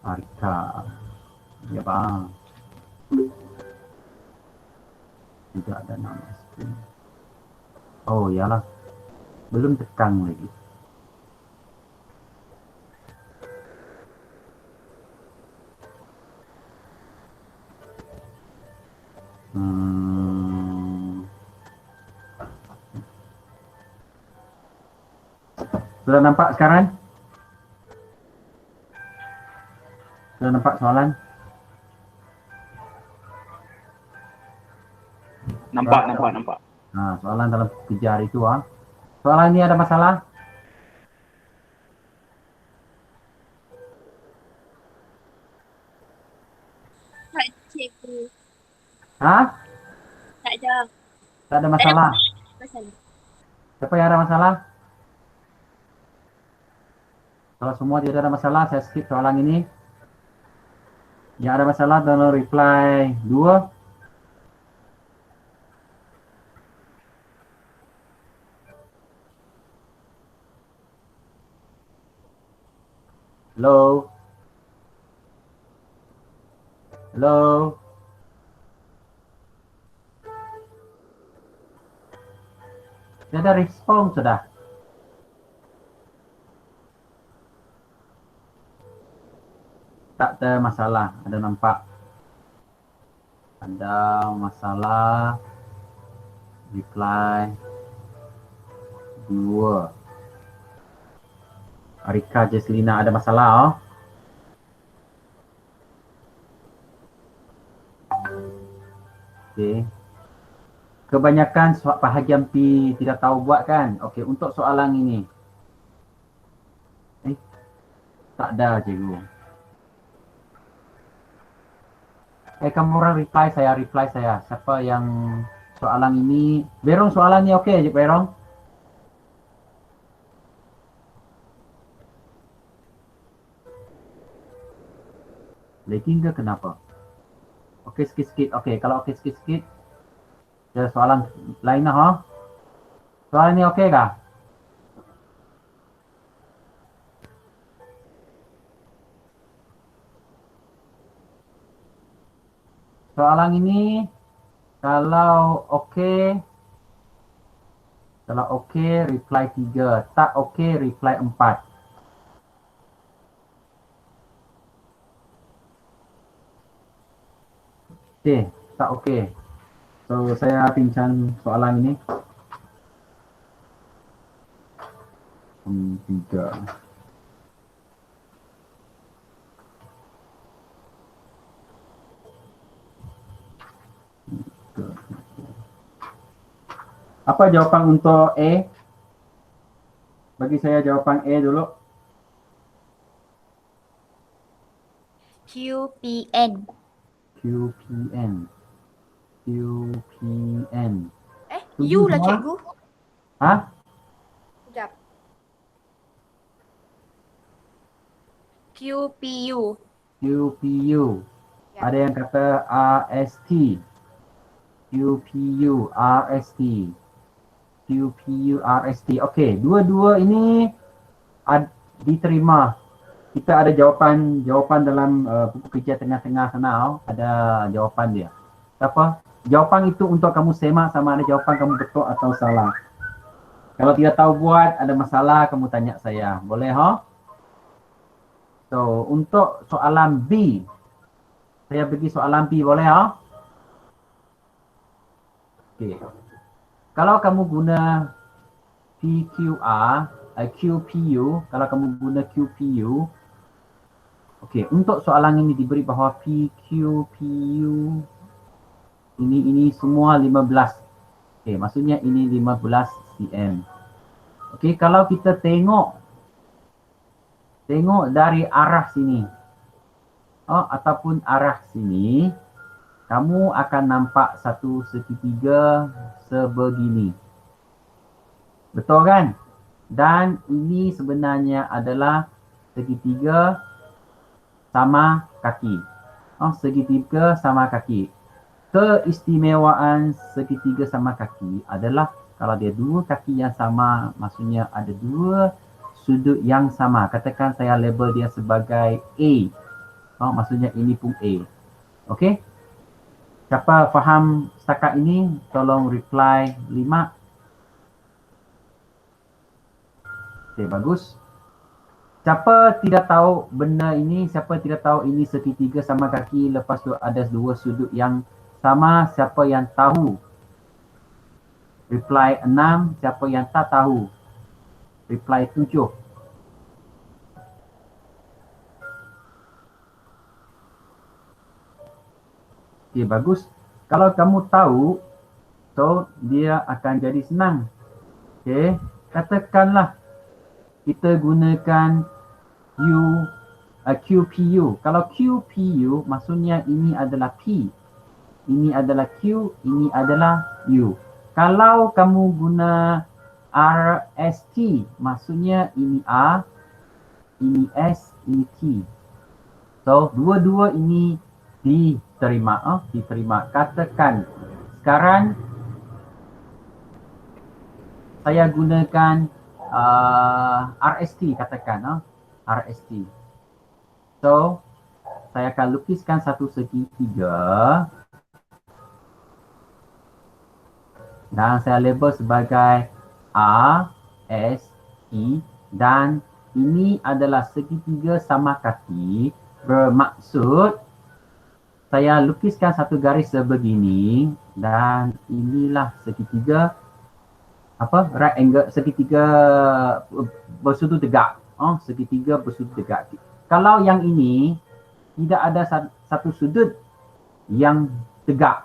Arika. Ya bang. Tidak ada nama istri. Oh iyalah. Belum tekan lagi. Sudah nampak sekarang? Sudah nampak soalan? Nampak. Nah, soalan dalam kejar itu Soalan ini ada masalah? Tak, cikgu. Hah? Tak ada. Tak ada Tak ada masalah? masalah. Siapa yang ada masalah? Kalau semua tidak ada masalah, saya skip soalan ini. Yang ada masalah dalam reply 2. Hello? Hello? Tidak ada respon sudah. Tak ada masalah. Ada nampak? Ada masalah. Reply 2. Arika Jesslina ada masalah Okey. Kebanyakan bahagian P tidak tahu buat kan? Okey, untuk soalan ini. Tak ada cikgu. Kamu orang reply saya. Siapa yang soalan ini? Berong soalan ni okey je Berong? Lagging ke kenapa? Okey sikit-sikit. Okey, kalau okey sikit-sikit. Ada soalan lain lah Soalan ni okey kah? Soalan ini kalau okey reply 3, tak okey reply 4. Okey, tak okey. So saya bincang soalan ini. 3. Apa jawapan untuk A? Bagi saya jawapan A dulu. QPN. QPN. U lah cikgu. Hah? Sekejap. QPU. Ya. Ada yang kata RST. QPU, RST. Okey, dua-dua ini diterima. Kita ada jawapan dalam buku kerja tengah-tengah sana. Ada jawapan dia. Apa? Jawapan itu untuk kamu semak sama ada jawapan kamu betul atau salah. Kalau tidak tahu buat, ada masalah, kamu tanya saya. Boleh So, untuk soalan B. Saya bagi soalan B, boleh Okey. Kalau kamu guna QPU, kalau kamu guna QPU, okey, untuk soalan ini diberi bahawa PQPU ini semua 15. Okey, maksudnya ini 15 cm. Okey, kalau kita tengok dari arah sini ataupun arah sini, kamu akan nampak satu segitiga sebegini. Betul kan? Dan ini sebenarnya adalah segitiga sama kaki. Segitiga sama kaki. Keistimewaan segitiga sama kaki adalah kalau dia dua kaki yang sama, maksudnya ada dua sudut yang sama. Katakan saya label dia sebagai A. Oh, maksudnya ini pun A. Okey? Siapa faham setakat ini, tolong reply 5. Okey, bagus. Siapa tidak tahu benda ini, siapa tidak tahu ini segitiga sama kaki, lepas tu ada dua sudut yang sama, siapa yang tahu? Reply 6, siapa yang tak tahu? Reply 7. Okey, bagus. Kalau kamu tahu, so dia akan jadi senang. Okey, katakanlah kita gunakan QPU. Kalau QPU maksudnya ini adalah P, ini adalah Q, ini adalah U. Kalau kamu guna RST, maksudnya ini R, ini S, ini T. So, dua-dua ini diterima. Diterima. Katakan sekarang saya gunakan RST, katakan RST. So, saya akan lukiskan satu segitiga dan saya label sebagai R, S, E, dan ini adalah segitiga sama kaki, bermaksud saya lukiskan satu garis sebegini dan inilah segitiga right angle, segitiga bersudut tegak. Segitiga bersudut tegak. Kalau yang ini tidak ada satu sudut yang tegak,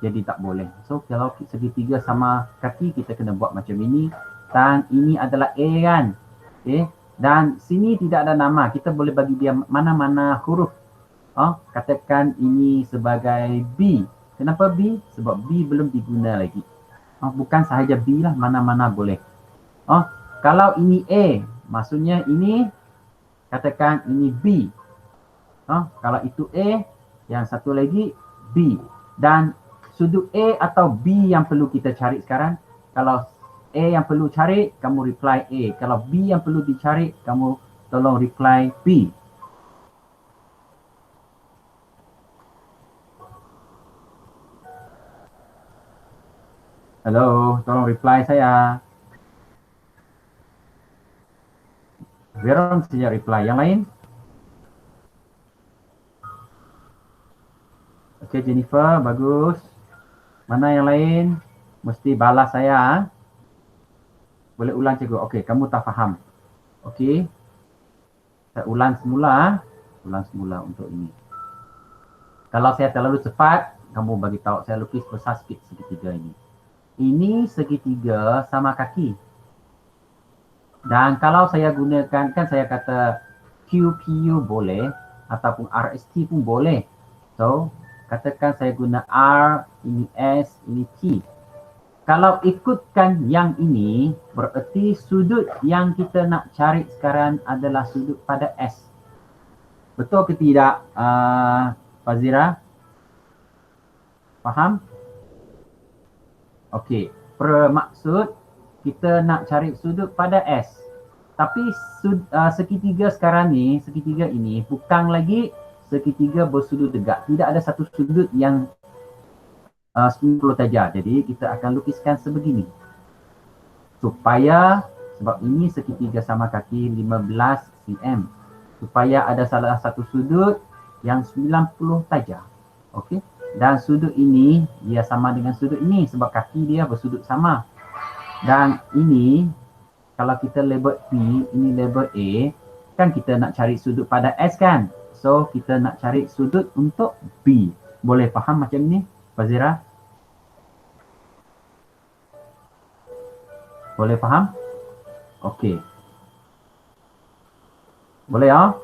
jadi tak boleh. So kalau segitiga sama kaki, kita kena buat macam ini. Dan ini adalah A kan. Okay. Dan sini tidak ada nama, kita boleh bagi dia mana-mana huruf. Katakan ini sebagai B. Kenapa B? Sebab B belum diguna lagi. Bukan sahaja B lah, mana-mana boleh. Kalau ini A, maksudnya ini, katakan ini B. Kalau itu A, yang satu lagi B. Dan sudut A atau B yang perlu kita cari sekarang. Kalau A yang perlu cari, kamu reply A. Kalau B yang perlu dicari, kamu tolong reply B. Halo, tolong reply saya. Veron saja reply. Yang lain? Okey, Jennifer, bagus. Mana yang lain? Mesti balas saya. Boleh ulang cikgu. Okey, kamu tak faham. Okey. Saya ulang semula. Ulang semula untuk ini. Kalau saya terlalu cepat, kamu bagi tahu saya lukis besar sikit segitiga ini. Ini segitiga sama kaki. Dan kalau saya gunakan, kan saya kata QPU boleh ataupun RST pun boleh. So, katakan saya guna R, ini S, ini T. Kalau ikutkan yang ini, bererti sudut yang kita nak cari sekarang adalah sudut pada S. Betul ke tidak, Fazira? Faham? Okey, bermaksud kita nak cari sudut pada S. Tapi segitiga sekarang ni, segitiga ini bukan lagi segitiga bersudut tegak. Tidak ada satu sudut yang 90 darjah. Jadi kita akan lukiskan sebegini. Supaya, sebab ini segitiga sama kaki 15 cm. Supaya ada salah satu sudut yang 90 darjah. Okey. Dan sudut ini dia sama dengan sudut ini sebab kaki dia bersudut sama. Dan ini kalau kita label B, ini label A, kan kita nak cari sudut pada S kan? So kita nak cari sudut untuk B. Boleh faham macam ni, Fazira? Boleh faham? Okey. Boleh ya?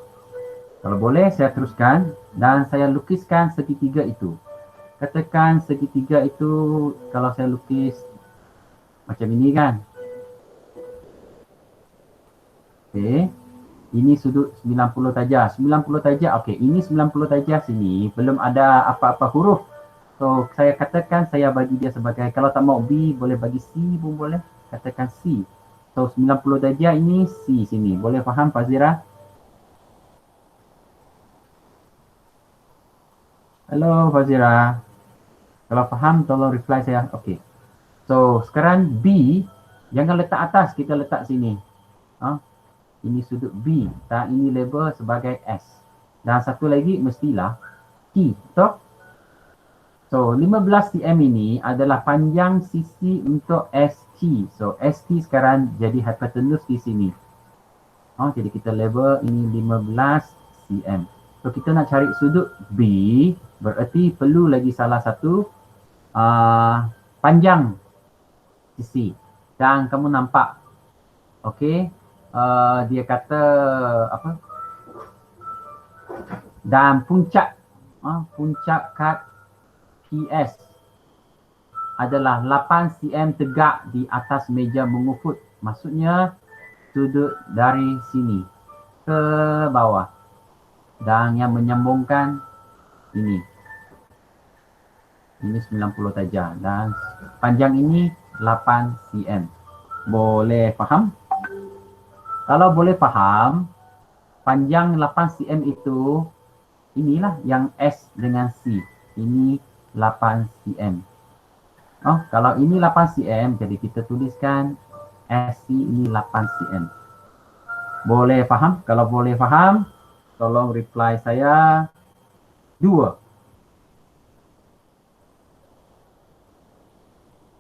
Kalau boleh saya teruskan dan saya lukiskan segitiga itu. Katakan segitiga itu kalau saya lukis macam ini kan. Okey. Ini sudut 90 darjah. 90 darjah. Okey, ini 90 darjah sini. Belum ada apa-apa huruf. So, saya katakan saya bagi dia sebagai, kalau tak mau B, boleh bagi C pun boleh. Katakan C. So, 90 darjah ini C sini. Boleh faham, Fazira? Halo Fazira. Kalau faham tolong reply saya. Okey. So, sekarang B jangan letak atas, kita letak sini. Ini sudut B. Dan ini label sebagai S. Dan satu lagi mestilah T. Betul? So, 15 cm ini adalah panjang sisi untuk ST. So, ST sekarang jadi hypotenuse di sini. Jadi kita label ini 15 cm. So, kita nak cari sudut B, berarti perlu lagi salah satu panjang sisi. Dan kamu nampak, okey, dia kata apa? Dan puncak kad PS adalah 8 cm tegak di atas meja mengufut. Maksudnya sudut dari sini ke bawah. Dan yang menyambungkan ini 90 saja. Dan panjang ini 8 cm. Boleh faham? Kalau boleh faham, panjang 8 cm itu inilah yang S dengan C. Ini 8 cm. Kalau ini 8 cm, jadi kita tuliskan SC ini 8 cm. Boleh faham? Kalau boleh faham, tolong reply saya 2.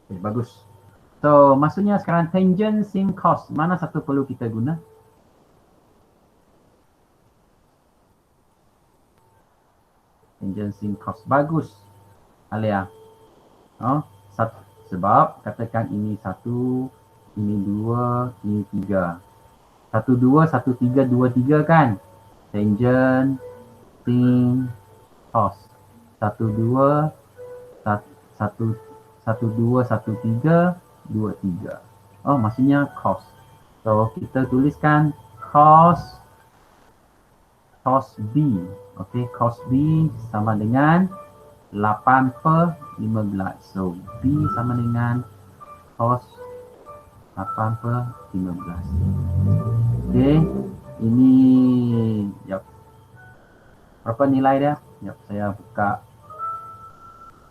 Okay, bagus. So, maksudnya sekarang tangent sin cos. Mana satu perlu kita guna? Tangent sin cos. Bagus, Alia. Sebab katakan ini 1, ini 2, ini 3. 1, 2, 1, 3, 2, 3 kan? Tangent sin cos. 1, 2, 1, 2, 1, 3, 2, 3. Maksudnya cos. So, kita tuliskan cos B. Okey, cos B sama dengan 8/15. So, B sama dengan cos 8/15. Okey, ini berapa nilai dia? Saya buka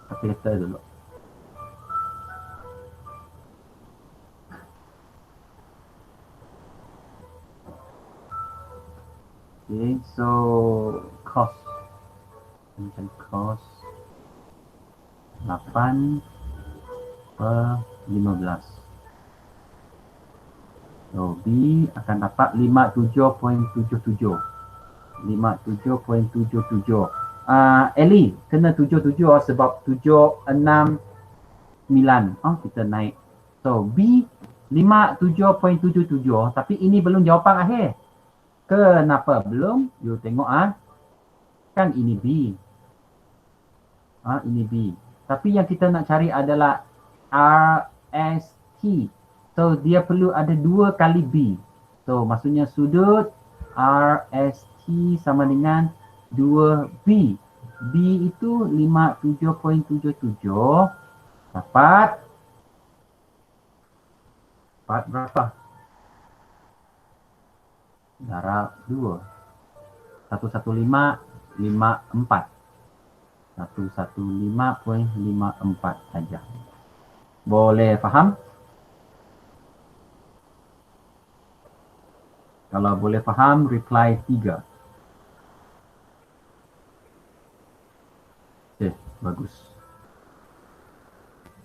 kalkulator dulu. Okay, so cos 8/15. So B akan dapat 57.77. 57.77. Ellie kena 77 sebab 7, 6, 9. Kita naik. So B 57.77, tapi ini belum jawapan akhir. Kenapa belum? You tengok kan ini B. Ini B. Tapi yang kita nak cari adalah RST. So dia perlu ada 2 kali B. So maksudnya sudut RST sama dengan 2B. B itu 57.77 dapat berapa? Darab 2. 115.54. 115.54 saja. Boleh faham? Kalau boleh faham, reply 3. Okey, bagus.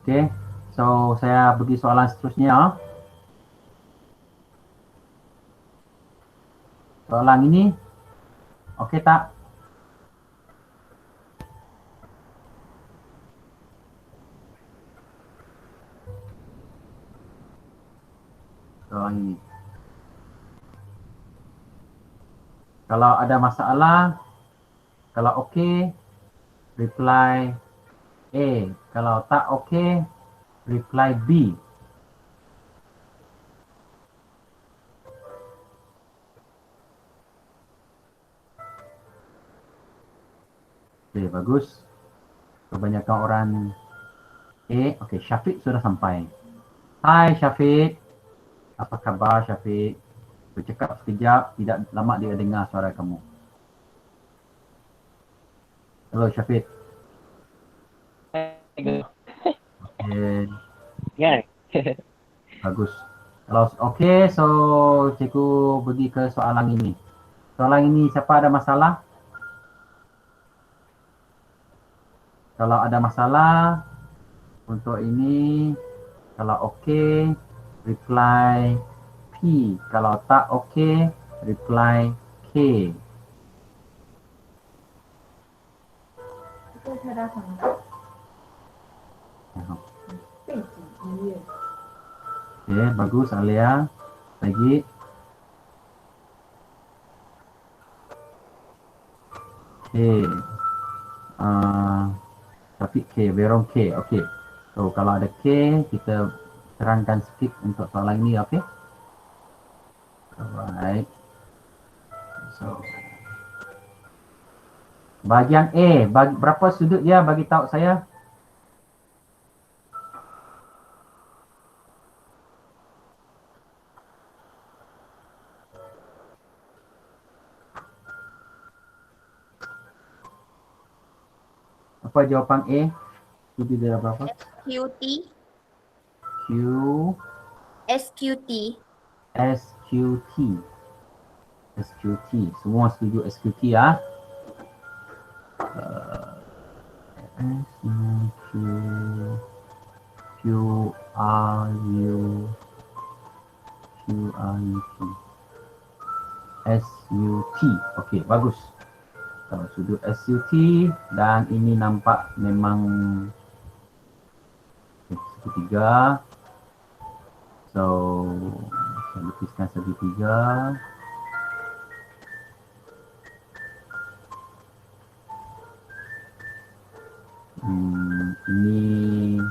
Okey, so saya pergi soalan seterusnya. Soalan ini, okey tak? Soalan ini. Kalau ada masalah, kalau okey, reply A. Kalau tak okey, reply B. Okey, bagus. Kebanyakan orang A. Okey, Syafiq sudah sampai. Hai Syafiq. Apa khabar Syafiq? Bercakap sekejap, tidak lama dia dengar suara kamu. Halo Syafiq. Okay, Kan? bagus. Kalau okay, so cikgu pergi ke soalan ini. Soalan ini siapa ada masalah? Kalau ada masalah untuk ini, kalau okay, reply P. Kalau tak okay, reply K. Okay, bagus Alia. Lagi. Okay. Tapi K, Verong K. Okay. So kalau ada K, kita terangkan sikit untuk soalan ini. Okay. Alright. So bahagian A, berapa sudut dia bagi tahu saya? Apa jawapan A? Sudut dia berapa? QT. Q, SQT. SQT. SQT. Semua setuju SQT ya? Q, Q, R, U, Q, R, U, T. SUT. Okey, bagus. Sudut SUT dan ini nampak memang segitiga. So, saya lukiskan segitiga. Ini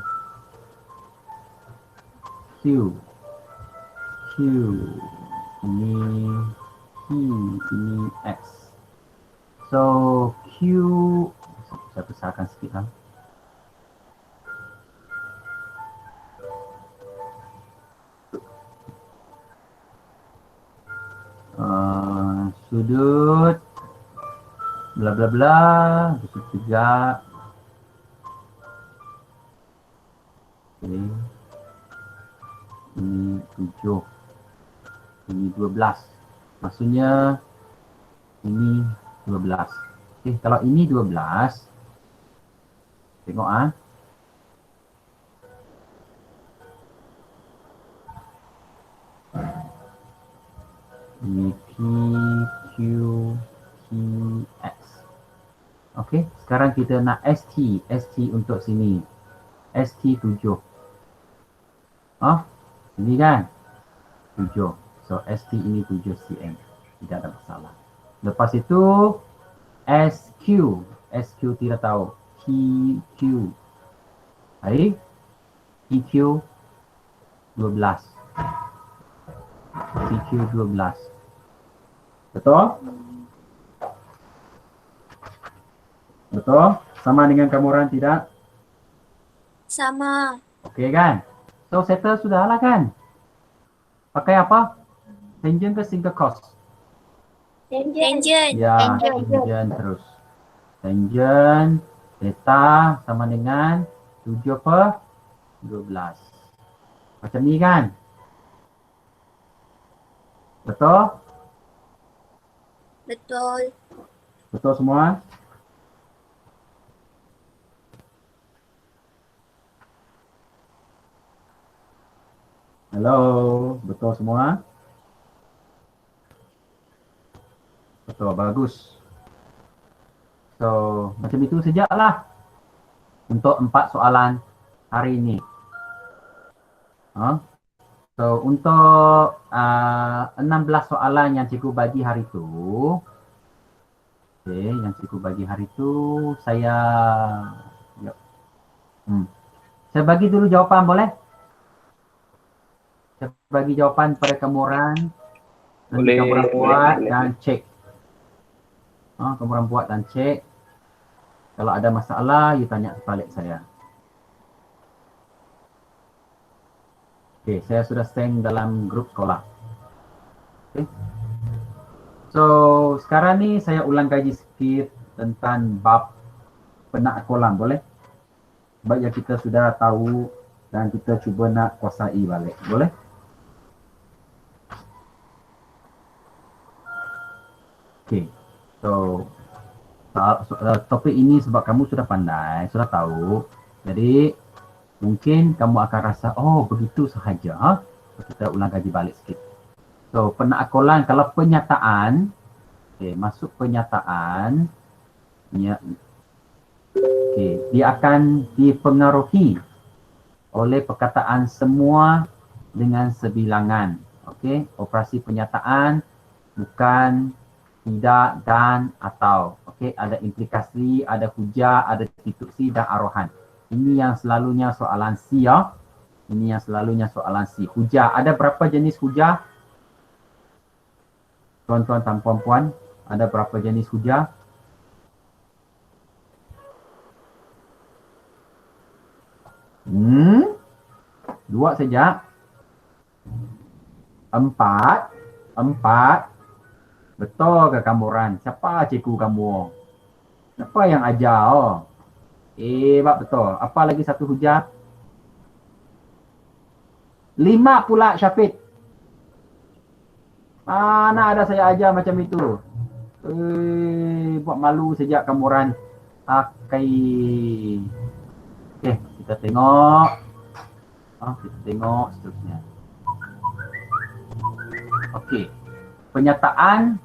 Q. Q. Ini P. Ini X. So, Q. Saya besarkan sikit lah. Sudut bla bla bla sudut 3. Okay. Ini 7. Ini 12. Maksudnya ini 12. Okay, kalau ini 12, tengok ah. Ini P, Q, T, X. Okey, sekarang kita nak ST. ST untuk sini. ST 7. Ini kan 7. So ST ini 7 cm. Tidak ada masalah. Lepas itu SQ. SQ tidak tahu. TQ. Baik. TQ 12. TQ 12. Betul? Betul? Sama dengan kamuran tidak? Sama. Okey kan? So settle sudah lah kan? Pakai apa? Tangent ke single cos? Tangent. Ya, tangent terus. Tangent theta sama dengan 7/12. Macam ni kan? Betul? Betul. Betul semua? Hello, betul semua? Betul, bagus. So, macam itu sajalah untuk 4 soalan hari ini. So, untuk 16 soalan yang cikgu bagi hari itu, yang cikgu bagi hari itu, saya bagi dulu jawapan, boleh? Saya bagi jawapan pada kamuran. Nanti kamuran buat dan cek. Kamuran buat dan cek. Kalau ada masalah, you tanya balik saya. Okay, saya sudah send dalam grup sekolah. Okay. So, sekarang ni saya ulang kaji sikit tentang bab penak kolam, boleh? sebab yang kita sudah tahu dan kita cuba nak kuasai balik. Boleh? Okay. So, topik ini sebab kamu sudah pandai, sudah tahu. Jadi, mungkin kamu akan rasa, oh begitu sahaja. Ha? Kita ulang kaji balik sikit. So, penakolan kalau penyataan, okay, masuk penyataan, dia akan dipengaruhi oleh perkataan semua dengan sebilangan. Okay, operasi penyataan bukan, tidak, dan, atau. Okay, ada implikasi, ada hujah, ada institusi dan arahan. Ini yang selalunya soalan C ya. Ini yang selalunya soalan C. Hujah, ada berapa jenis hujah? Tuan-tuan dan puan-puan, ada berapa jenis hujah? Dua saja. Empat. Betul ke kamu Ran? Siapa cikgu kamu? Siapa yang ajar? Oh. Betul. Apa lagi satu hujah? 5 pula Syafiq. Mana ada saya ajar macam itu? Buat malu sejak kamu Ran. Okey, kita tengok. Kita tengok seterusnya. Okey. Penyataan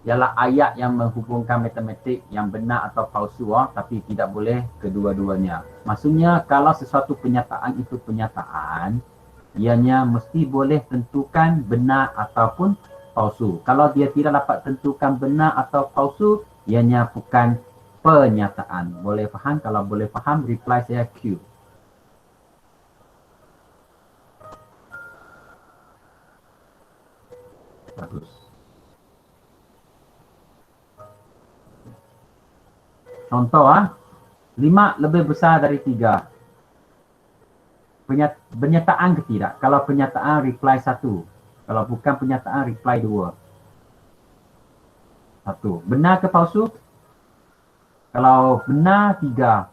ialah ayat yang menghubungkan matematik yang benar atau palsu, tapi tidak boleh kedua-duanya. Maksudnya kalau sesuatu penyataan itu penyataan, ianya mesti boleh tentukan benar ataupun palsu. Kalau dia tidak dapat tentukan benar atau palsu, ianya bukan penyataan. Boleh faham? Kalau boleh faham, reply saya Q. Bagus. Contoh 5 lebih besar dari 3. Penyataan ke tidak? Kalau penyataan reply 1. Kalau bukan penyataan reply 2. 1. Benar ke palsu? Kalau benar 3.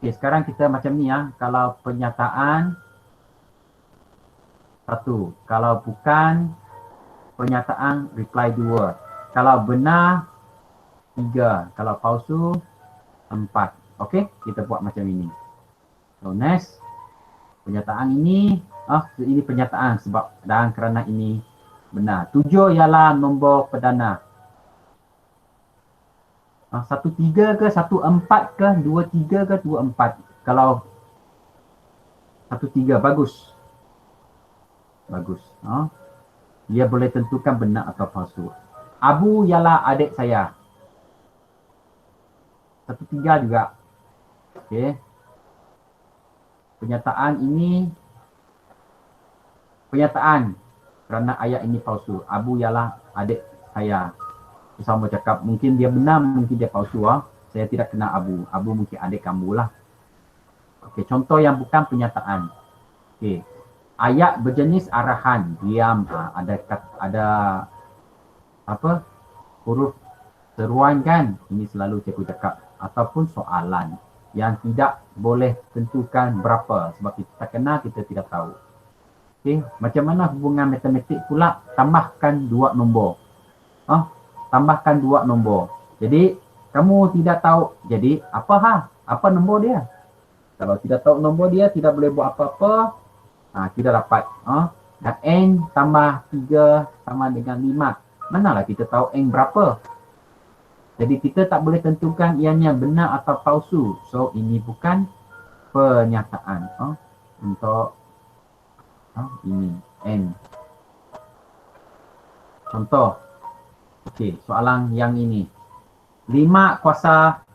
Okey, sekarang kita macam ni Kalau penyataan 1. Kalau bukan penyataan reply 2. Kalau benar 3. Kalau palsu 4. Okey, kita buat macam ini. So next. Penyataan ini, ini penyataan sebab dan kerana ini benar. 7 ialah nombor perdana. 1 3 ke 1 4 ke 2 3 ke 2 4. Kalau 1 3 bagus. Bagus. Dia boleh tentukan benar atau palsu. Abu ialah adik saya. 1 3 juga. Okey. Penyataan ini penyataan kerana ayat ini palsu. Abu ialah adik saya. Sama cakap mungkin dia benar, mungkin dia palsu. Saya tidak kenal Abu. Abu mungkin adik kamu lah. Okey, contoh yang bukan penyataan. Okey. Ayat berjenis arahan, diam, ada apa? Huruf seruan kan? Ini selalu cikgu cakap ataupun soalan yang tidak boleh tentukan berapa sebab kita kenal, kita tidak tahu. Okey, macam mana hubungan matematik pula? Tambahkan 2 nombor. Tambahkan 2 nombor. Jadi kamu tidak tahu. Jadi apa nombor dia? Kalau tidak tahu nombor dia, tidak boleh buat apa-apa. Tidak dapat. Dan N tambah 3 sama dengan 5. Manalah kita tahu N berapa? Jadi kita tak boleh tentukan ianya benar atau palsu. So ini bukan penyataan. Untuk ini N. Contoh. Okey, soalan yang ini. 2 kuasa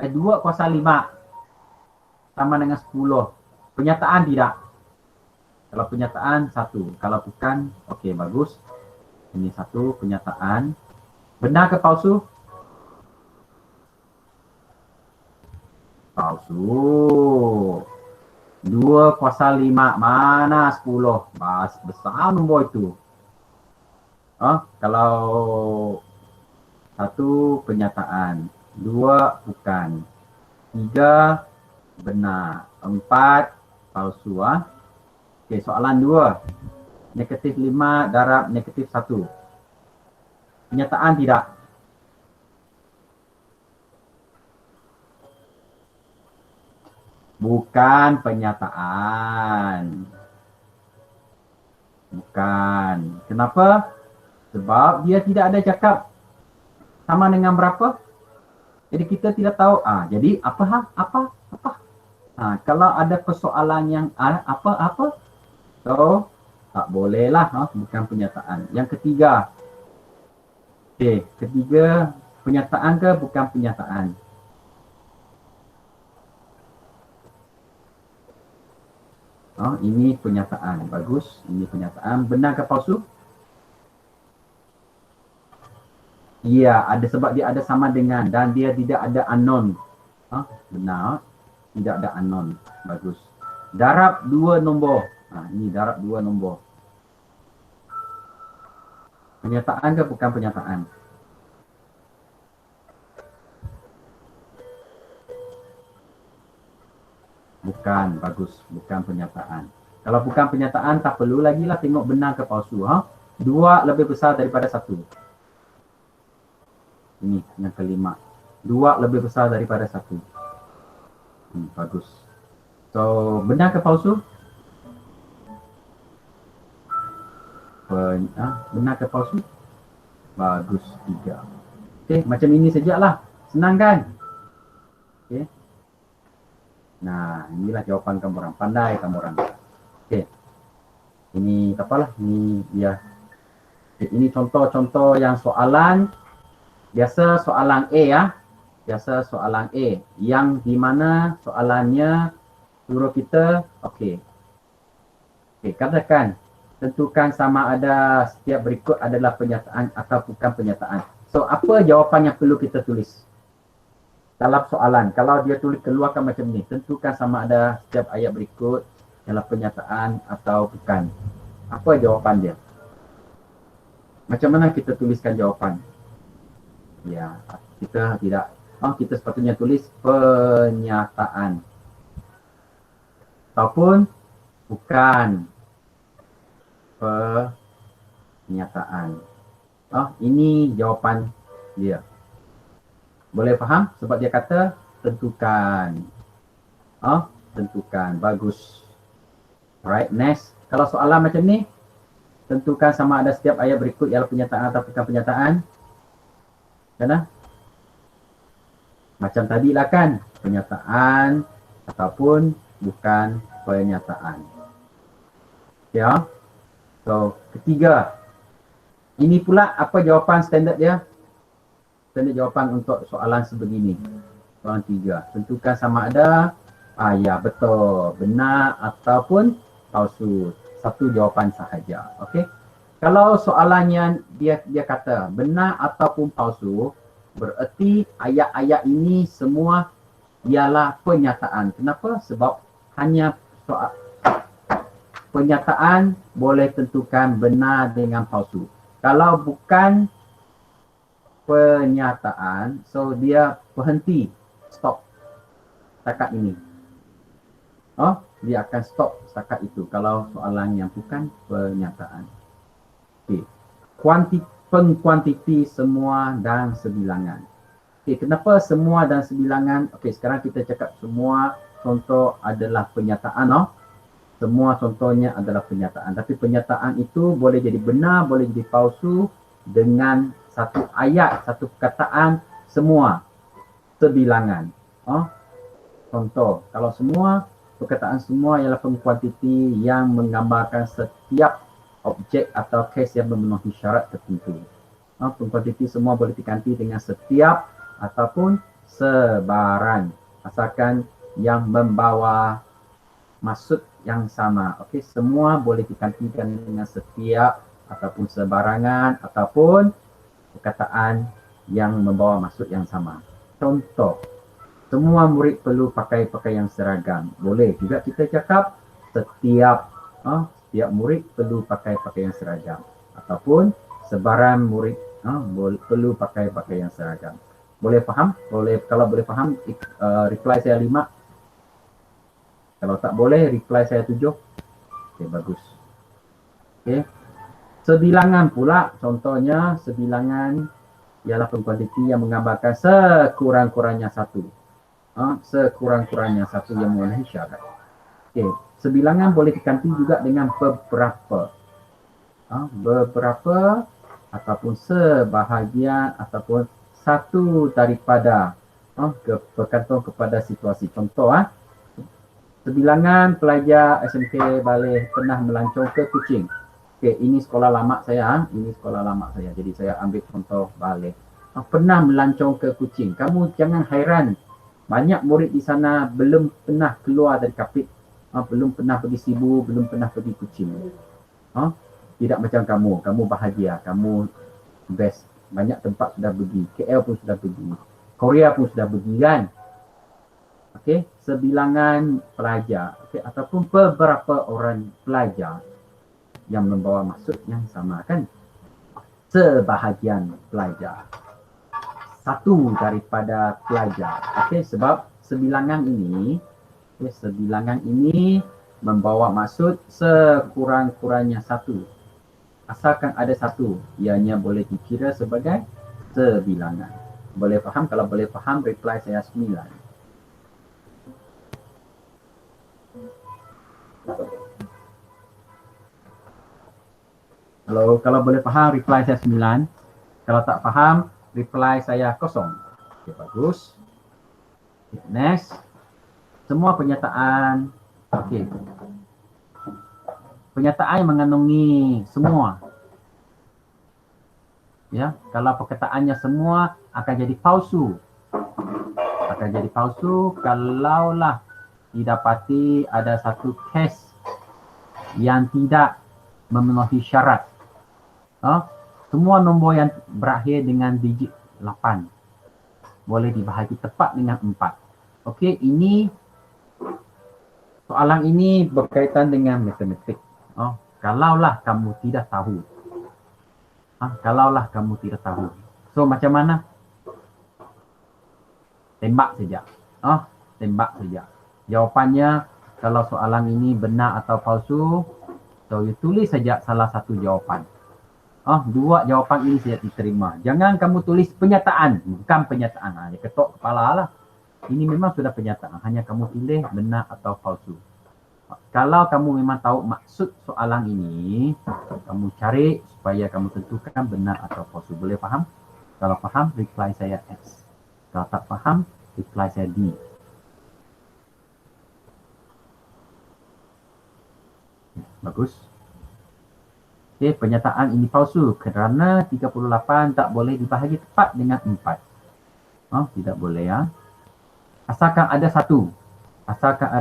5 sama dengan 10. Penyataan tidak? Kalau penyataan 1. Kalau bukan, okey bagus. Ini 1 penyataan. Benar ke palsu? Palsu. 2 kuasa 5 mana 10? Besar nombor itu. Kalau 1 penyataan, 2 bukan, 3 benar. 4 palsu. Okey, soalan 2. Negatif 5 darab negatif 1. Kenyataan tidak? Bukan penyataan. Bukan. Kenapa? Sebab dia tidak ada cakap sama dengan berapa. Jadi kita tidak tahu. Jadi apa? Kalau ada persoalan yang apa? So, tak bolehlah. Bukan penyataan. Yang ketiga. Okey, ketiga penyataan ke bukan penyataan? Ini penyataan. Bagus. Ini penyataan. Benar ke palsu? Ya, ada sebab dia ada sama dengan dan dia tidak ada unknown. Benar. Tidak ada unknown. Bagus. Darab 2 nombor. Ini darab 2 nombor. Penyataan ke bukan penyataan? Bukan. Bagus. Bukan penyataan. Kalau bukan penyataan, tak perlu lagi lah tengok benar ke palsu. 2 lebih besar daripada 1. Ini yang kelima. 2 lebih besar daripada 1. Bagus. So, benar ke palsu? Benar ke palsu? Bagus. 3. Okey, macam ini sajalah. Senang kan? Okey. Nah, inilah jawapan kamu orang. Pandai kamu orang. Okey. Ini apalah? Ini ya. Okay, ini contoh-contoh yang soalan. Biasa soalan A ya. Biasa soalan A. Yang di mana soalannya suruh kita, okey. Okey, katakan. Tentukan sama ada setiap berikut adalah penyataan atau bukan penyataan. So, apa jawapan yang perlu kita tulis? Dalam soalan. Kalau dia tulis keluarkan macam ni. Tentukan sama ada setiap ayat berikut adalah penyataan atau bukan. Apa jawapan dia? Macam mana kita tuliskan jawapan? Ya, kita tidak. Kita sepatutnya tulis penyataan. Ataupun bukan pernyataan. Ini jawapan dia. Boleh faham? Sebab dia kata tentukan. Tentukan. Bagus. Alright, next. Kalau soalan macam ni, tentukan sama ada setiap ayat berikut ialah penyataan atau bukan penyataan. Kan? Macam tadi lah kan, penyataan ataupun bukan penyataan. Ya. So, ketiga. Ini pula apa jawapan standard dia? Standard jawapan untuk soalan sebegini. Soalan 3. Tentukan sama ada ya betul, benar ataupun palsu. Satu jawapan sahaja. Okey. Kalau soalannya dia kata benar ataupun palsu, bererti ayat-ayat ini semua ialah penyataan. Kenapa? Sebab hanya soal penyataan boleh tentukan benar dengan palsu. Kalau bukan penyataan, so dia berhenti, stop setakat ini. Dia akan stop setakat itu kalau soalan yang bukan penyataan. Okey. Pengkuantiti semua dan sebilangan. Okey, kenapa semua dan sebilangan? Okey, sekarang kita cakap semua contoh adalah penyataan. Semua contohnya adalah penyataan. Tapi penyataan itu boleh jadi benar, boleh jadi palsu dengan satu ayat, satu perkataan, semua sebilangan. Contoh, kalau semua, perkataan semua ialah pengkuantiti yang menggambarkan setiap objek atau kes yang memenuhi syarat tertentu. Pengkuantiti semua boleh diganti dengan setiap ataupun sebaran, asalkan yang membawa maksud yang sama. Okey, semua boleh digantikan dengan setiap ataupun sebarangan ataupun perkataan yang membawa maksud yang sama. Contoh, semua murid perlu pakai pakaian seragam. Boleh juga kita cakap setiap murid perlu pakai pakaian seragam ataupun sebaran murid perlu pakai pakaian seragam. Boleh faham? Kalau boleh faham, reply saya 5. Kalau tak boleh, reply saya 7. Okey, bagus. Okey. Sebilangan pula, contohnya sebilangan ialah pengkuantiti yang menggambarkan sekurang-kurangnya satu. Sekurang-kurangnya satu yang memenuhi syarat. Okey, sebilangan boleh diganti juga dengan beberapa. Beberapa ataupun sebahagian ataupun satu daripada bergantung kepada situasi. Contoh, sebilangan pelajar SMK Baleh pernah melancong ke Kuching. Okey, ini sekolah lama saya. Ini sekolah lama saya. Jadi saya ambil contoh Baleh. Pernah melancong ke Kuching. Kamu jangan hairan. Banyak murid di sana belum pernah keluar dari Kapit. Belum pernah pergi Sibu, belum pernah pergi Kuching. Tidak macam kamu. Kamu bahagia. Kamu best. Banyak tempat sudah pergi. KL pun sudah pergi. Korea pun sudah pergi kan. Okey, sebilangan pelajar, ataupun beberapa orang pelajar yang membawa maksud yang sama kan. Sebahagian pelajar. Satu daripada pelajar. Okey, sebab sebilangan ini membawa maksud sekurang-kurangnya satu. Asalkan ada satu, ianya boleh dikira sebagai sebilangan. Boleh faham? Kalau boleh faham, reply saya 9. Kalau boleh faham, reply saya 9. Kalau tak faham, reply saya 0. Okey, bagus. Okay, next. Semua pernyataan. Okey. Pernyataan yang mengandungi semua. Ya, kalau perkataannya semua akan jadi palsu. Akan jadi palsu kalaulah didapati ada satu kes yang tidak memenuhi syarat. Semua nombor yang berakhir dengan digit 8 boleh dibahagi tepat dengan 4. Okey, soalan ini berkaitan dengan matematik. Kalaulah kamu tidak tahu. Kalaulah kamu tidak tahu. So macam mana? Tembak saja. Tembak saja. Jawapannya kalau soalan ini benar atau palsu, so you tulis saja salah satu jawapan. Dua jawapan ini saya diterima. Jangan kamu tulis pernyataan, bukan pernyataan. Dia ketok kepala lah. Ini memang sudah pernyataan. Hanya kamu pilih benar atau palsu. Kalau kamu memang tahu maksud soalan ini, kamu cari supaya kamu tentukan benar atau palsu. Boleh faham? Kalau faham, reply saya S. Kalau tak faham, reply saya D. Bagus. Okey, pernyataan ini palsu kerana 38 tak boleh dibahagi tepat dengan 4. Tidak boleh ya. Asalkan ada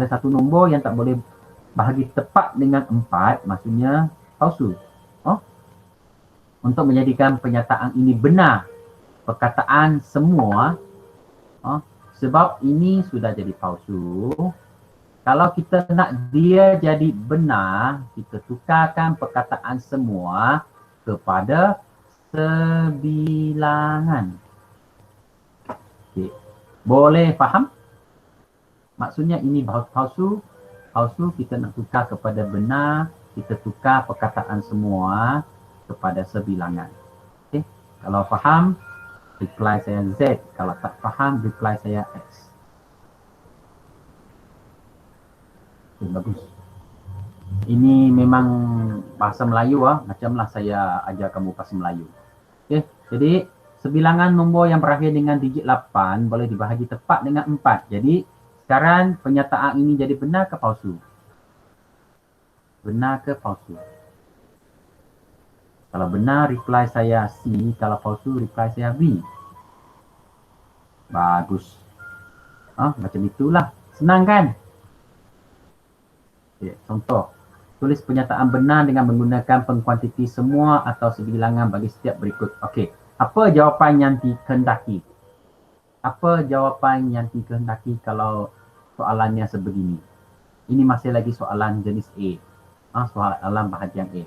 satu nombor yang tak boleh bahagi tepat dengan 4, maksudnya palsu. Untuk menjadikan pernyataan ini benar, perkataan semua, sebab ini sudah jadi palsu. Kalau kita nak dia jadi benar, kita tukarkan perkataan semua kepada sebilangan. Okay. Boleh faham? Maksudnya ini palsu. Palsu kita nak tukar kepada benar, kita tukar perkataan semua kepada sebilangan. Okay. Kalau faham, reply saya Z. Kalau tak faham, reply saya X. Bagus. Ini memang bahasa Melayu macamlah saya ajar kamu bahasa Melayu. Okey, jadi sebilangan nombor yang berakhir dengan digit 8 boleh dibahagi tepat dengan 4. Jadi sekarang pernyataan ini jadi benar ke palsu? Benar ke palsu? Kalau benar reply saya C, kalau palsu reply saya B. Bagus. Macam itulah. Senang kan? Okay, contoh, tulis pernyataan benar dengan menggunakan pengkuantiti semua atau sebilangan bagi setiap berikut. Okey, apa jawapan yang dikehendaki? Apa jawapan yang dikehendaki kalau soalannya sebegini? Ini masih lagi soalan jenis A. Soalan bahagian A.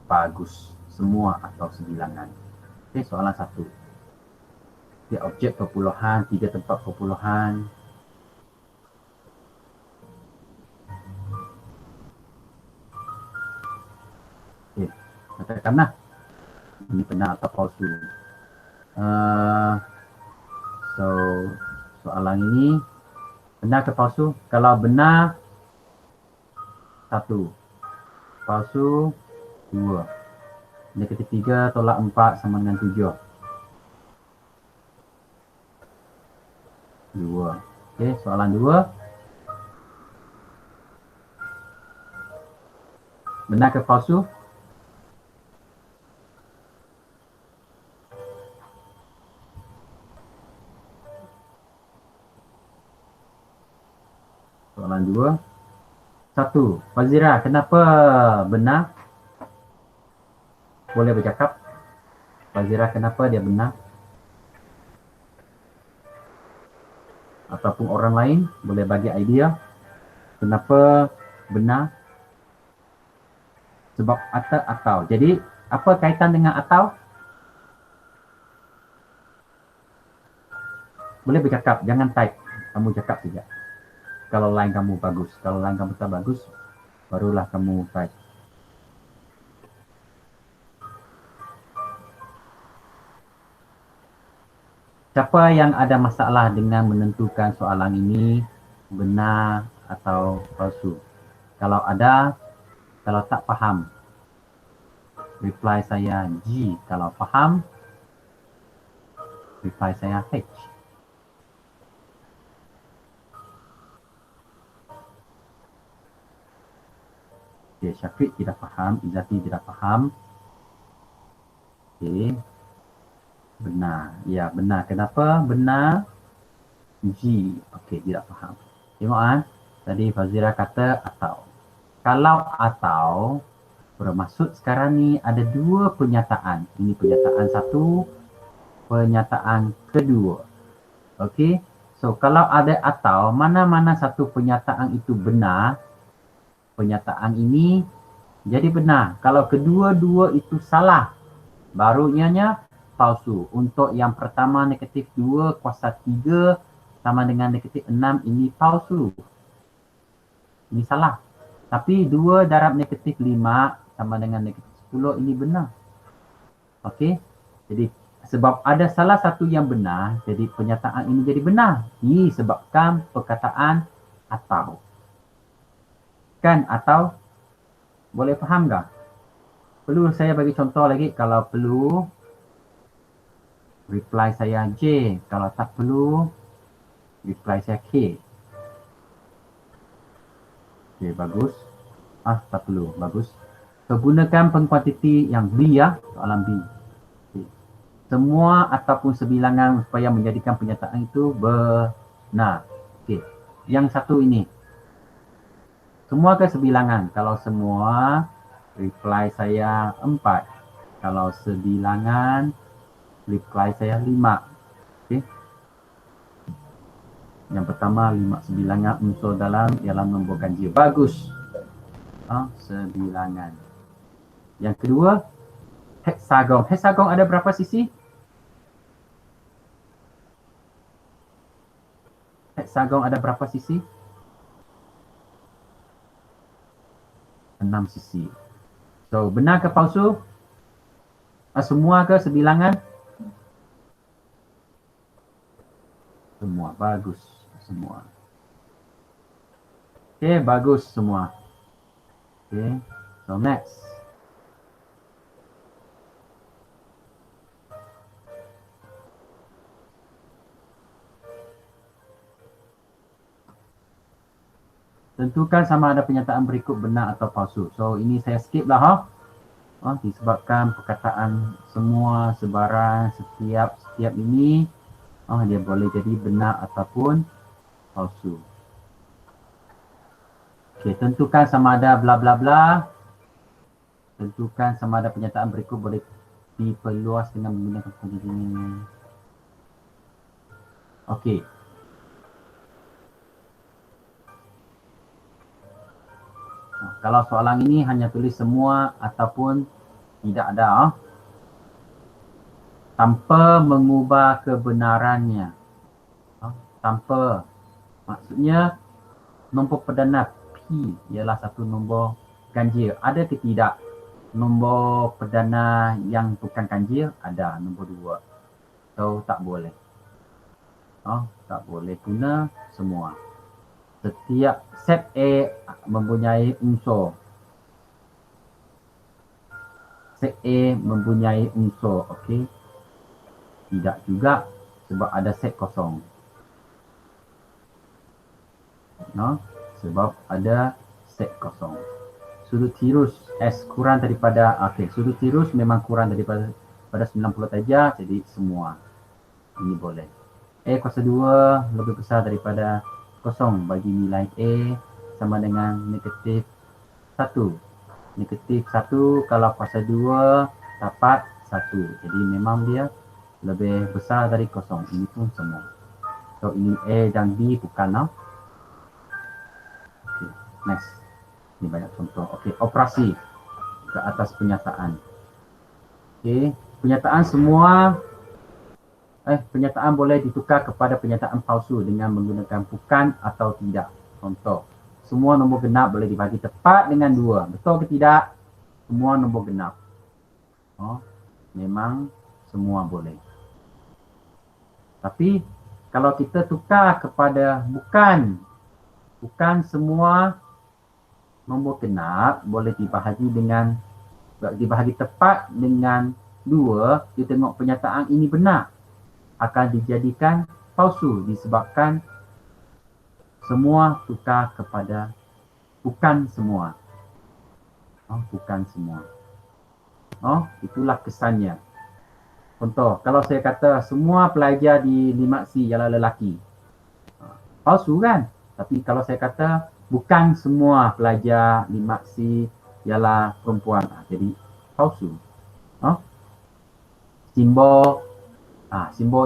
Bagus, semua atau sebilangan. Okey, soalan 1. Okay, objek perpuluhan, 3 tempat perpuluhan. Okay, katakanlah ini benar atau palsu. So, soalan ini benar ke palsu? Kalau benar, 1. Palsu, 2. Negatif 3 tolak 4 sama dengan 7. 2. Okey, soalan 2. Benar ke palsu? Soalan 2. 1. Fazira, kenapa benar? Boleh bercakap. Fazira, kenapa dia benar? Ataupun orang lain boleh bagi idea kenapa benar. Sebab atau. Jadi, apa kaitan dengan atau? Boleh bercakap, jangan type. Kamu cakap saja. Kalau line kamu bagus. Kalau line kamu tak bagus, barulah kamu type. Siapa yang ada masalah dengan menentukan soalan ini benar atau palsu? Kalau ada, kalau tak faham, reply saya G. Kalau faham, reply saya H. Okay, Syafiq tidak faham, Izzati tidak faham. Okay. Benar. Ya, benar. Kenapa? Benar. G. Okey, tidak faham. Tengok tadi Fazira kata atau. Kalau atau, bermaksud sekarang ni ada 2 pernyataan. Ini pernyataan 1, pernyataan kedua. Okey. So, kalau ada atau, mana-mana satu pernyataan itu benar, pernyataan ini jadi benar. Kalau kedua-dua itu salah, baru ianya palsu. Untuk yang pertama negatif 2 kuasa 3 sama dengan negatif 6, ini palsu. Ini salah. Tapi 2 darab negatif 5 sama dengan negatif 10, ini benar. Okey. Jadi sebab ada salah satu yang benar, jadi pernyataan ini jadi benar. Disebabkan perkataan atau. Kan atau? Boleh faham tak? Perlu saya bagi contoh lagi. Kalau perlu, reply saya J. Kalau tak perlu, reply saya K. Okay, bagus. Tak perlu. Bagus. So, gunakan pengkuantiti yang B ya. Soalan B. Okay. Semua ataupun sebilangan supaya menjadikan pernyataan itu benar. Okay. Yang satu ini. Semua ke sebilangan? Kalau semua, reply saya 4. Kalau sebilangan, reply saya 5. Okay. Yang pertama, 5 sebilangan unsur dalam ialah nombor ganjil. Bagus. Sebilangan. Yang kedua, heksagon. Heksagon ada berapa sisi? Heksagon ada berapa sisi? 6 sisi. So, benar ke palsu? Semua ke sebilangan? Semua. Bagus. Semua. Okay, bagus semua. Okay, so next. Tentukan sama ada pernyataan berikut benar atau palsu. So, ini saya skip lah. Disebabkan perkataan semua, sebarang, setiap ini dia boleh jadi benar ataupun palsu. Okey, tentukan sama ada bla bla bla. Tentukan sama ada pernyataan berikut boleh diperluas dengan menggunakan kunci ini. Okey. Kalau soalan ini hanya tulis semua ataupun tidak ada. tanpa mengubah kebenarannya. Tanpa, maksudnya nombor perdana P ialah satu nombor ganjil. Ada ke tidak nombor perdana yang bukan ganjil? Ada, nombor 2. So tak boleh. Tak boleh guna semua. Setiap set A mempunyai unsur. Set A mempunyai unsur, okey. Tidak juga sebab ada set kosong. Sebab ada set kosong. Sudut tirus S kurang daripada, sudut tirus memang kurang daripada 90 darjah, jadi semua. Ini boleh. A kuasa 2 lebih besar daripada kosong bagi nilai A sama dengan negatif 1. Negatif 1 kalau kuasa 2 dapat 1. Jadi memang dia lebih besar dari kosong. Ini pun semua. So ini A dan B bukan. Okay, next. Ini banyak contoh. Okey, operasi ke atas penyataan. Okey, penyataan semua penyataan boleh ditukar kepada penyataan palsu dengan menggunakan bukan atau tidak. Contoh, semua nombor genap boleh dibagi tepat dengan 2. Betul ke tidak? Semua nombor genap. Memang semua boleh. Tapi kalau kita tukar kepada bukan semua nombor genap boleh dibahagi tepat dengan 2, kita tengok penyataan ini benar, akan dijadikan palsu disebabkan semua tukar kepada bukan semua. Bukan semua. Itulah kesannya. Contoh, kalau saya kata semua pelajar di Limaksi ialah lelaki. Palsu kan? Tapi kalau saya kata bukan semua pelajar Limaksi ialah perempuan. Jadi palsu. Simbol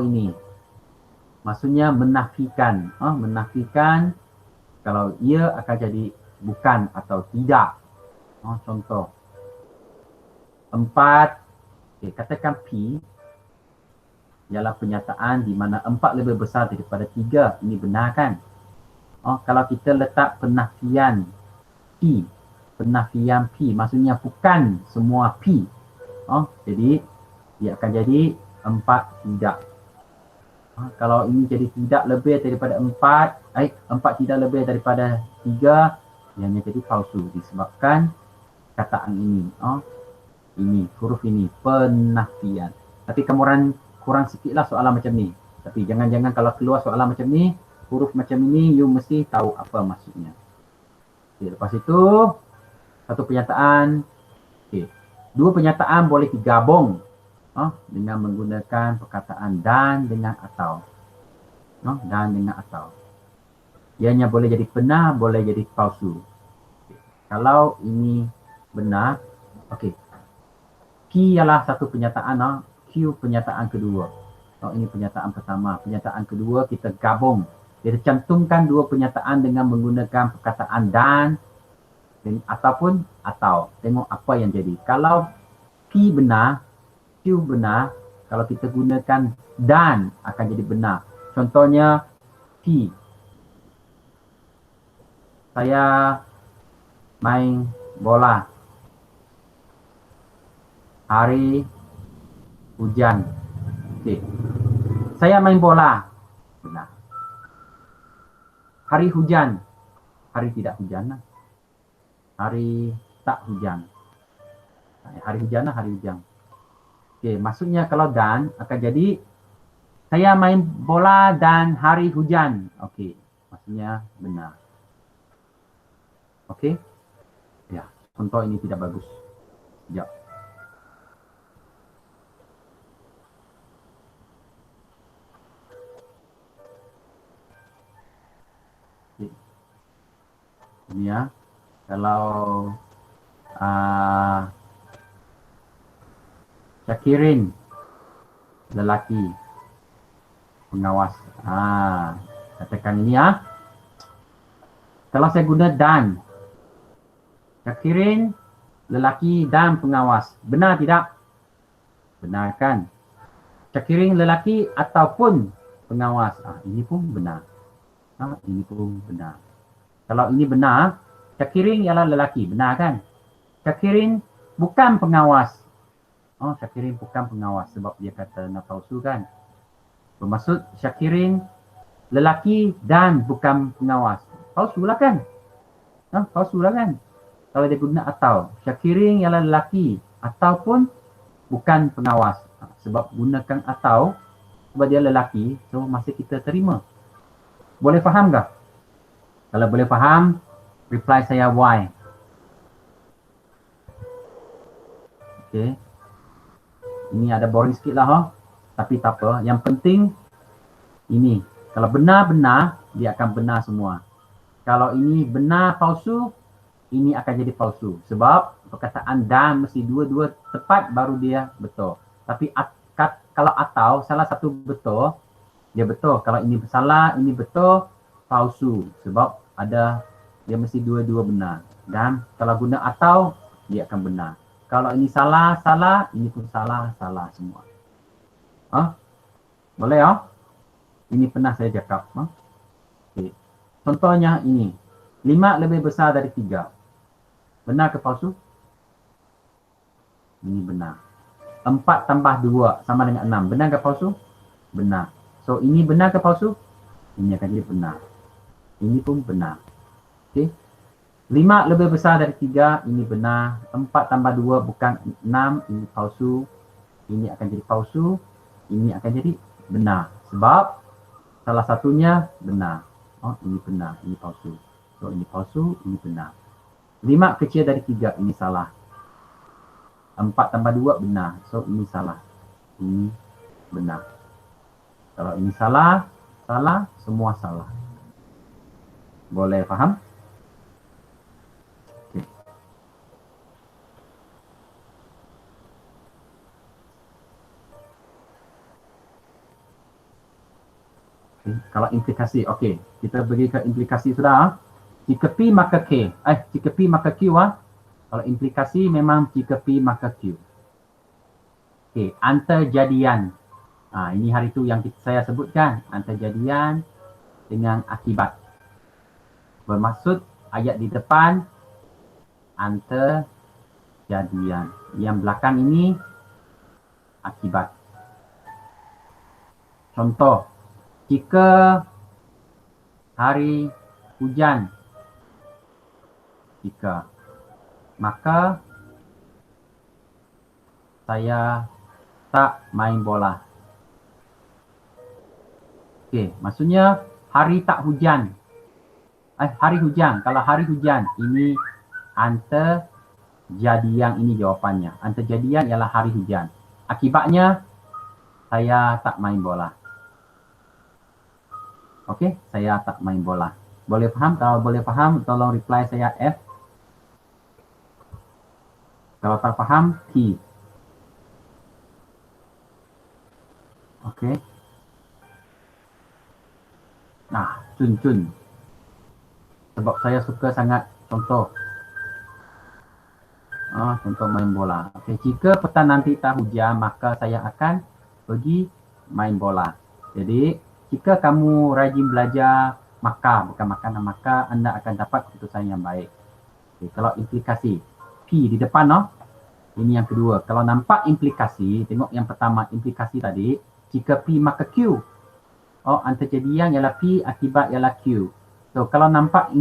ini maksudnya menafikan. Menafikan kalau ia akan jadi bukan atau tidak. Contoh 4, katakan P ialah penyataan di mana 4 lebih besar daripada 3. Ini benar kan? Kalau kita letak penafian P maksudnya bukan semua P. Jadi dia akan jadi 4 tidak. Kalau ini jadi tidak lebih daripada 4 tidak lebih daripada 3, ianya jadi palsu disebabkan kataan ini. Ini huruf ini penafian. Tapi kamu kurang sikitlah soalan macam ni. Tapi jangan-jangan kalau keluar soalan macam ni, huruf macam ini you mesti tahu apa maksudnya. Lepas itu satu pernyataan. Dua pernyataan boleh digabung dengan menggunakan perkataan dan dengan atau. Dan dengan atau. Ianya boleh jadi benar, boleh jadi palsu. Kalau ini benar, Q ialah satu pernyataan, Q pernyataan kedua. Ini pernyataan pertama. Pernyataan kedua kita gabung. Kita cantumkan dua pernyataan dengan menggunakan perkataan dan ataupun atau. Tengok apa yang jadi. Kalau P benar, Q benar, kalau kita gunakan dan akan jadi benar. Contohnya P. Saya main bola. Hari hujan. Saya main bola. Benar. Hari hujan. Hari tidak hujan. Hari tak hujan. Hari hujan, hari hujan. Maksudnya kalau dan akan jadi saya main bola dan hari hujan. Maksudnya benar. Ya, contoh ini tidak bagus. Ya. Ini ya. Kalau Syakirin lelaki pengawas. Katakan ini ya. Kalau saya guna dan, Syakirin lelaki dan pengawas. Benar tidak? Benar kan? Syakirin lelaki ataupun pengawas. Ini pun benar. Ini pun benar. Kalau ini benar, Syakirin ialah lelaki. Benar kan? Syakirin bukan pengawas. Syakirin bukan pengawas sebab dia kata nak palsu kan. Bermaksud Syakirin lelaki dan bukan pengawas. Palsu lah kan? Palsu lah kan? Kalau dia guna atau. Syakirin ialah lelaki ataupun bukan pengawas. Sebab gunakan atau sebab dia lelaki, so masih kita terima. Boleh faham tak? Kalau boleh faham, reply saya Y. Okay. Ini ada boring sikit lah. Tapi tak apa. Yang penting ini. Kalau benar-benar, dia akan benar semua. Kalau ini benar palsu, ini akan jadi palsu. Sebab perkataan dan mesti dua-dua tepat baru dia betul. Tapi kalau atau salah satu betul, dia betul. Kalau ini salah, ini betul, palsu. Sebab dia mesti dua-dua benar. Dan kalau guna atau, dia akan benar. Kalau ini salah, ini pun salah semua. Boleh ya? Ini pernah saya cakap. Okay. Contohnya ini. 5 lebih besar dari 3. Benar ke palsu? Ini benar. 4 tambah 2 sama dengan 6. Benar ke palsu? Benar. So, ini benar ke palsu? Ini akan jadi benar. Ini pun benar. Okay. 5 lebih besar dari 3. Ini benar. 4 tambah 2 bukan 6. Ini palsu. Ini akan jadi palsu. Ini akan jadi benar. Sebab salah satunya benar. Ini benar. Ini palsu. So, ini palsu. Ini benar. 5 kecil dari 3. Ini salah. 4 tambah 2 benar. So, ini salah. Ini benar. Kalau ini salah, semua salah. Boleh faham? Okay. Kalau implikasi, okey. Kita pergi ke implikasi sudah. Jika P maka K. Jika P maka Q. Kalau implikasi memang jika P maka Q. Okey, antarjadian. Ini hari tu yang saya sebutkan. Antarjadian dengan akibat. Bermaksud ayat di depan antarjadian. Yang belakang ini akibat. Contoh, jika hari hujan, maka saya tak main bola. Okey, maksudnya hari tak hujan. Hari hujan. Kalau hari hujan, ini antarjadian, ini jawapannya. Antarjadian ialah hari hujan. Akibatnya, saya tak main bola. Okey, saya tak main bola. Boleh faham? Kalau boleh faham, tolong reply saya F. Kalau tak faham, T. Okey. Cun. Sebab saya suka sangat contoh. Contoh main bola. Okey, jika petang nanti tak hujan, maka saya akan pergi main bola. Jadi, jika kamu rajin belajar bukan makanan maka, anda akan dapat keputusan yang baik. Okay, kalau implikasi P di depan, ini yang kedua. Kalau nampak implikasi, tengok yang pertama implikasi tadi, jika P maka Q. Antarjadian ialah P, akibat ialah Q. So, kalau nampak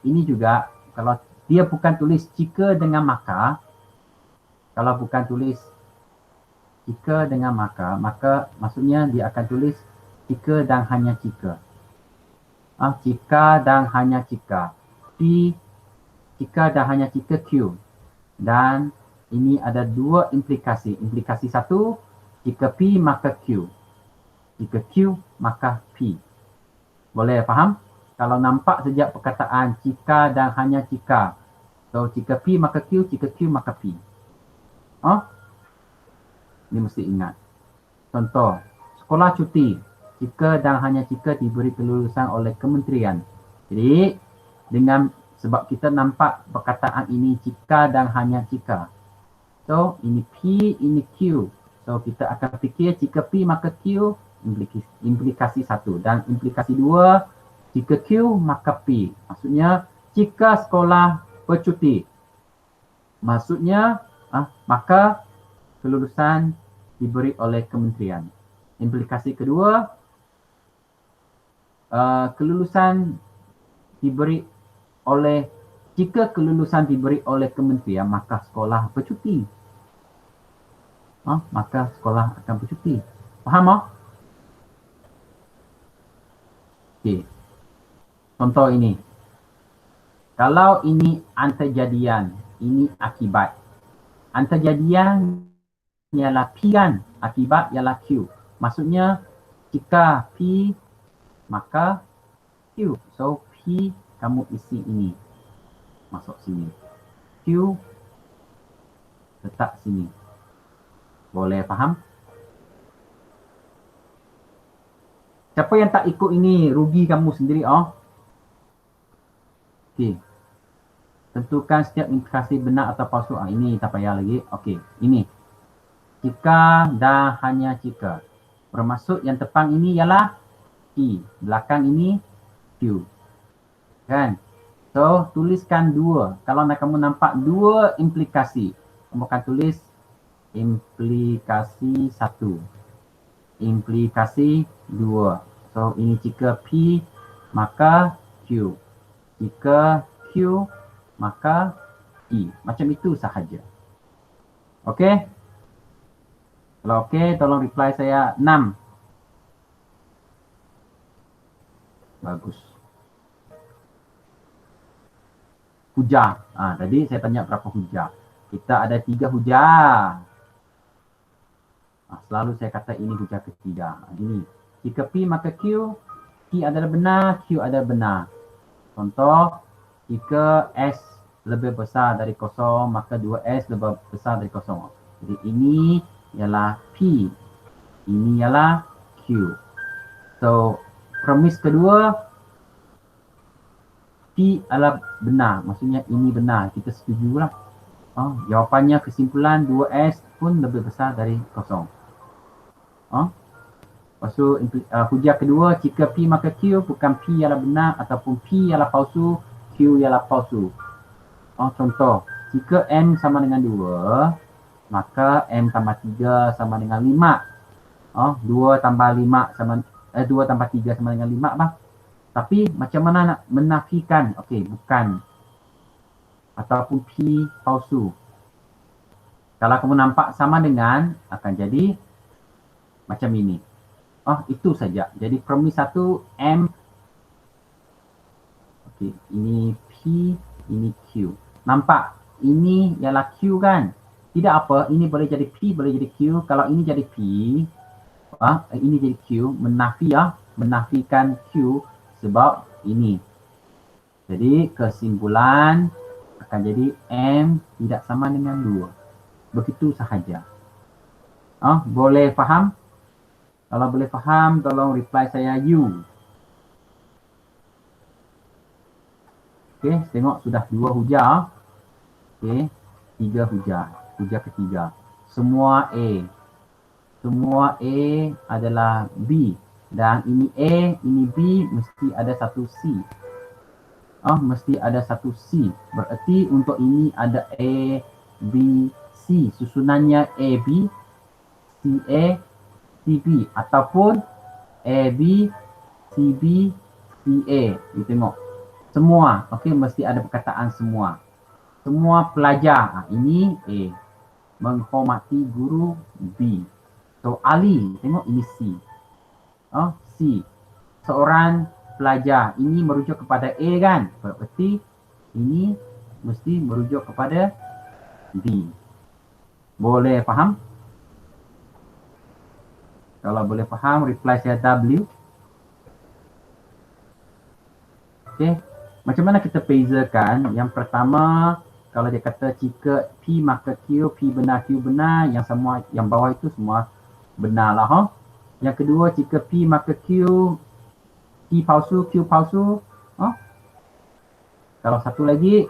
ini juga, kalau dia bukan tulis jika dengan maka, kalau bukan tulis jika dengan maka maksudnya dia akan tulis jika dan hanya jika. Jika dan hanya jika. P, jika dan hanya jika Q. Dan ini ada dua implikasi. Implikasi satu, jika P maka Q. Jika Q maka P. Boleh faham? Kalau nampak sejak perkataan jika dan hanya jika. So, jika P maka Q, jika Q maka P. Ini mesti ingat. Contoh, sekolah cuti. Jika dan hanya jika diberi kelulusan oleh kementerian. Jadi, sebab kita nampak perkataan ini jika dan hanya jika. So, ini P, ini Q. So kita akan fikir jika P maka Q, implikasi 1. Dan implikasi 2, jika Q maka P. Maksudnya jika sekolah bercuti. Maksudnya maka kelulusan diberi oleh kementerian. Implikasi kedua, kelulusan diberi oleh, jika kelulusan diberi oleh kementerian maka sekolah bercuti. Maka sekolah akan bercuti. Faham? Okey. Contoh ini. Kalau ini antarjadian, ini akibat. Antarjadian ialah P kan, akibat ialah Q. Maksudnya jika P maka Q. So P kamu isi ini. Masuk sini. Q letak sini. Boleh faham? Siapa yang tak ikut ini, rugi kamu sendiri. Okey. Tentukan setiap implikasi benar atau palsu. Ini tak payah lagi. Okey, ini. Jika dan hanya jika. Bermaksud yang depan ini ialah P. Belakang ini Q. Kan? So, tuliskan 2. Kalau kamu nampak 2 implikasi, kamu akan tulis implikasi 1. Implikasi 2. So, ini jika P maka Q. Jika Q maka P. Macam itu sahaja. Okey? Kalau okey, tolong reply saya 6. Bagus. Hujah. Tadi saya tanya berapa hujah. Kita ada 3 hujah. Selalu saya kata ini hujah ketiga. Ini. Jika P maka Q. P adalah benar, Q adalah benar. Contoh, jika S lebih besar dari 0, maka 2S lebih besar dari 0. Jadi ini ialah P. Ini ialah Q. So, premis kedua, P adalah benar. Maksudnya ini benar. Kita setujulah. Jawapannya kesimpulan 2S pun lebih besar dari 0. Lepas tu hujah kedua, jika P maka Q, bukan P ialah benar ataupun P ialah palsu, Q ialah palsu. Contoh, jika M sama dengan 2, maka M tambah 3 sama dengan 5. 2 tambah 5 sama 2 tambah 3 sama dengan 5 bang. Tapi macam mana nak menafikan? Okey, bukan. Ataupun P palsu. Kalau kamu nampak sama dengan, akan jadi macam ini. Itu saja. Jadi premis 1 M. Okey, ini P, ini Q. Nampak? Ini ialah Q kan? Tidak apa, ini boleh jadi P, boleh jadi Q. Kalau ini jadi P, ini jadi Q, menafikan Q sebab ini. Jadi kesimpulan akan jadi M tidak sama dengan 2. Begitu sahaja. Boleh faham? Kalau boleh faham, tolong reply saya U. Okey, tengok sudah 2 hujah. Okey, 3 hujah. Hujah ketiga. Semua A. Semua A adalah B. Dan ini A, ini B, mesti ada satu C. Mesti ada satu C. Berarti untuk ini ada A, B, C. Susunannya A, B, C, A, C, B. Ataupun A, B, C, B, C, A. Kita tengok. Semua. Okey, mesti ada perkataan semua. Semua pelajar. Ini A. Menghormati guru B. So, Ali. Tengok ini C. C. Seorang pelajar. Ini merujuk kepada A kan? Berarti ini mesti merujuk kepada B. Boleh faham? Kalau boleh faham, reply saya W. Okey. Macam mana kita bezakan? Yang pertama, kalau dia kata jika P maka Q, P benar, Q benar. Yang semua, yang bawah itu semua benar lah. Yang kedua, jika P maka Q, P palsu, Q palsu. Kalau satu lagi,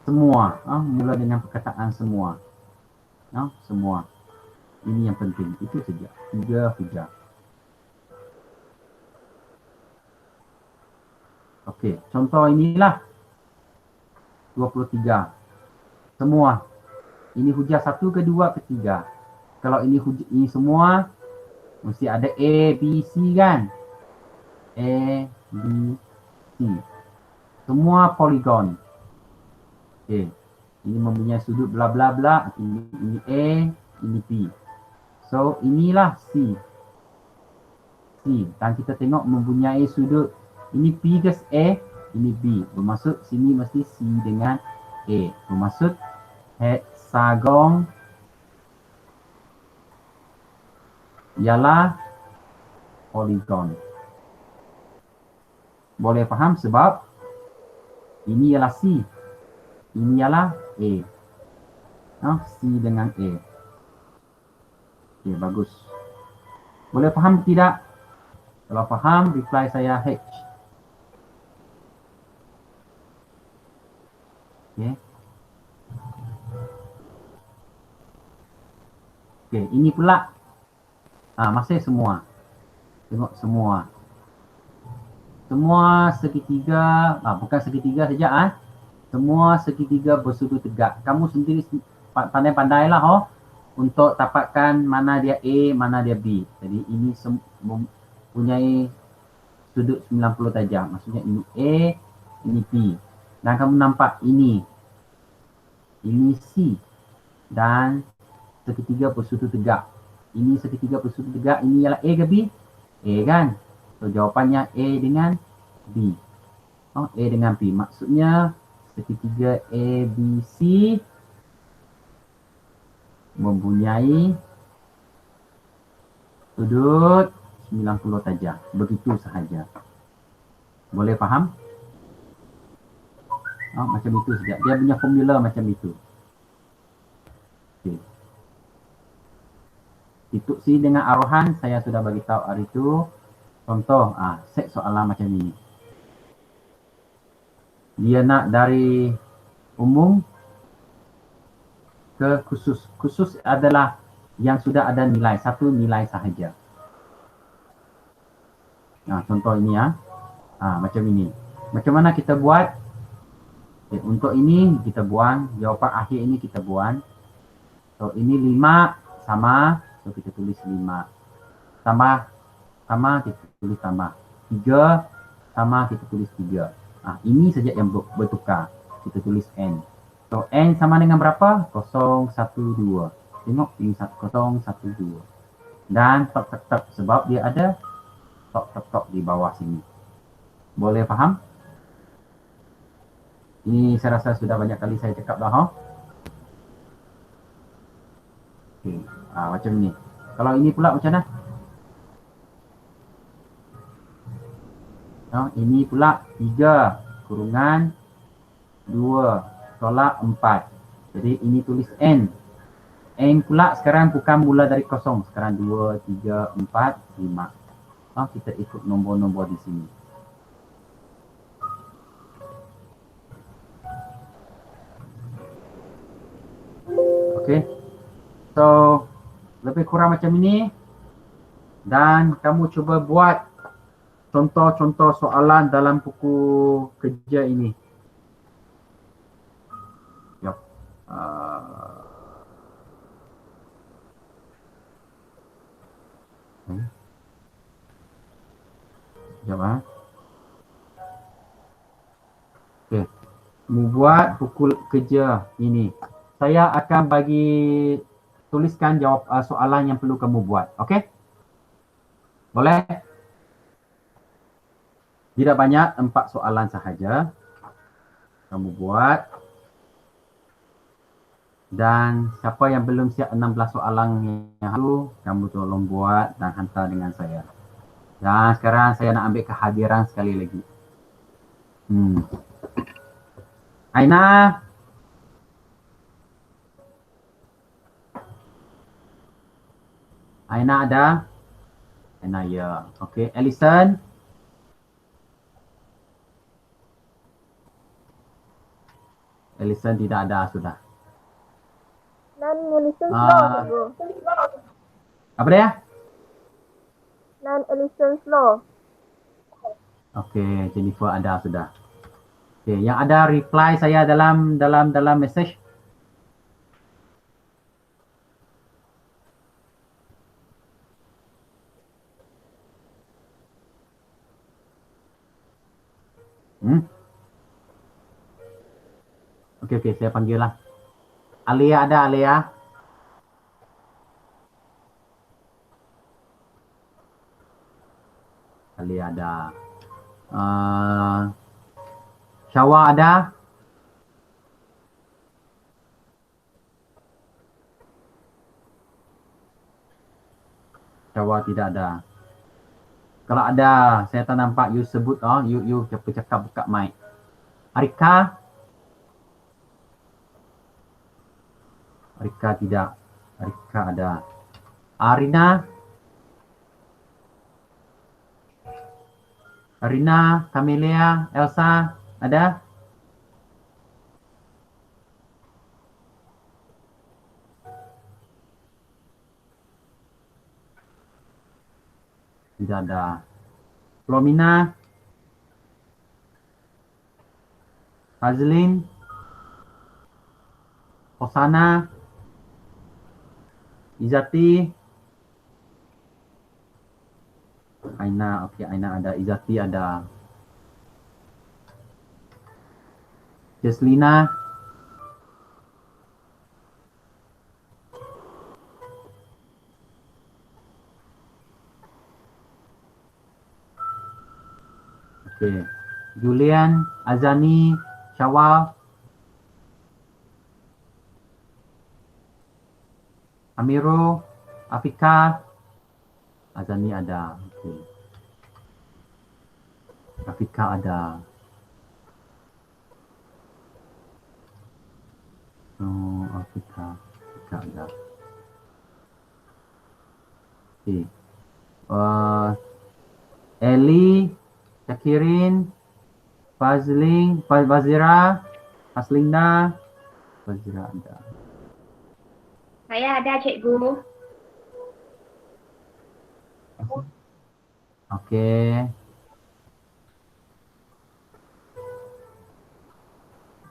semua. Mula dengan perkataan semua. Semua. Ini yang penting. Itu saja. 3 hujah. Okey, contoh inilah 23. Semua. Ini hujah 1 ke 2 ke 3. Kalau ini hujah, ini semua mesti ada A, B, C kan? A, B, C. Semua poligon. Okey. Ini mempunyai sudut bla bla bla. Ini A, ini B. So, inilah C. C. Dan kita tengok mempunyai sudut. Ini P ke A, ini B. Bermaksud sini mesti C dengan A. Bermaksud hexagon ialah poligon. Boleh faham sebab ini ialah C. Ini ialah A. C dengan A. Okey, bagus. Boleh faham tidak? Kalau faham, reply saya H. Okey. Okey, ini pula. Masih semua. Tengok semua. Semua segitiga, bukan segitiga saja. Semua segitiga bersudut tegak. Kamu sendiri pandai-pandailah untuk dapatkan mana dia A, mana dia B. Jadi ini mempunyai sudut 90 darjah. Maksudnya ini A, ini B. Dan kamu nampak ini C. Dan segitiga bersudut tegak. Ini segitiga bersudut tegak. Ini ialah A ke B? A kan? So jawapannya A dengan B. A dengan B. Maksudnya segitiga A, B, C mempunyai sudut 90 darjah. Begitu sahaja. Boleh faham? Macam itu saja. Dia punya formula macam itu. Okay. Titik C dengan arohan saya sudah bagi tahu hari itu. Contoh, set soalan macam ini. Dia nak dari umum ke khusus. Khusus adalah yang sudah ada nilai, satu nilai sahaja. Contoh ini macam ini. Macam mana kita buat? Okay, untuk ini kita buang, jawapan akhir ini kita buang. So ini 5 sama, so kita tulis 5. Tambah, kita tulis tambah. 3 sama, kita tulis 3. Ini saja yang bertukar. Kita tulis N. So N sama dengan berapa? 0, 1, 2. Tengok ini 0, 1, 2. Dan top sebab dia ada top di bawah sini. Boleh faham? Ini saya rasa sudah banyak kali saya cakap dah. Okay. Macam ni. Kalau ini pula macam mana? Ini pula 3 kurungan 2 tolak 4. Jadi ini tulis N. N pula sekarang bukan mula dari kosong. Sekarang 2, 3, 4, 5. Kita ikut nombor-nombor di sini. Okay. So, lebih kurang macam ini. Dan kamu cuba buat contoh-contoh soalan dalam buku kerja ini. Yep. Sekejap. Okay. Membuat buku kerja ini. Saya akan bagi tuliskan jawab soalan yang perlu kamu buat. Okay? Boleh? Tidak banyak, 4 soalan sahaja. Kamu buat. Dan siapa yang belum siap 16 soalan yang lalu, kamu tolong buat dan hantar dengan saya. Dan sekarang saya nak ambil kehadiran sekali lagi. Aina. Aina ada? Aina ya. Okay, Ellison. Ellison tidak ada sudah. Dan Ellison slow, bro. Apa dia? Non-elections law. Okey, Jennifer ada sudah. Okey, yang ada reply saya dalam message. Hmm? Okey, saya panggil lah. Alia ada, Alia? Alia ada. Syawa ada? Syawa tidak ada. Kalau ada, saya tak nampak you sebut, you cakap buka mic. Arika? Arika tidak. Arika ada. Arina? Arina, Camelia, Elsa, ada? Tidak ada. Flomina? Hazlin? Hosana? Izati? Aina, okey, Aina ada. Izati ada. Jeslina? Okey. Julian, Azani, Syawal, Amiro, Afika, Azani ada. Okey. Afika ada. Oh, Afika ada. Okey. Eli, Syakirin, Fazira, Haslinda, Fazira ada. Saya ada, cikgu. Okey.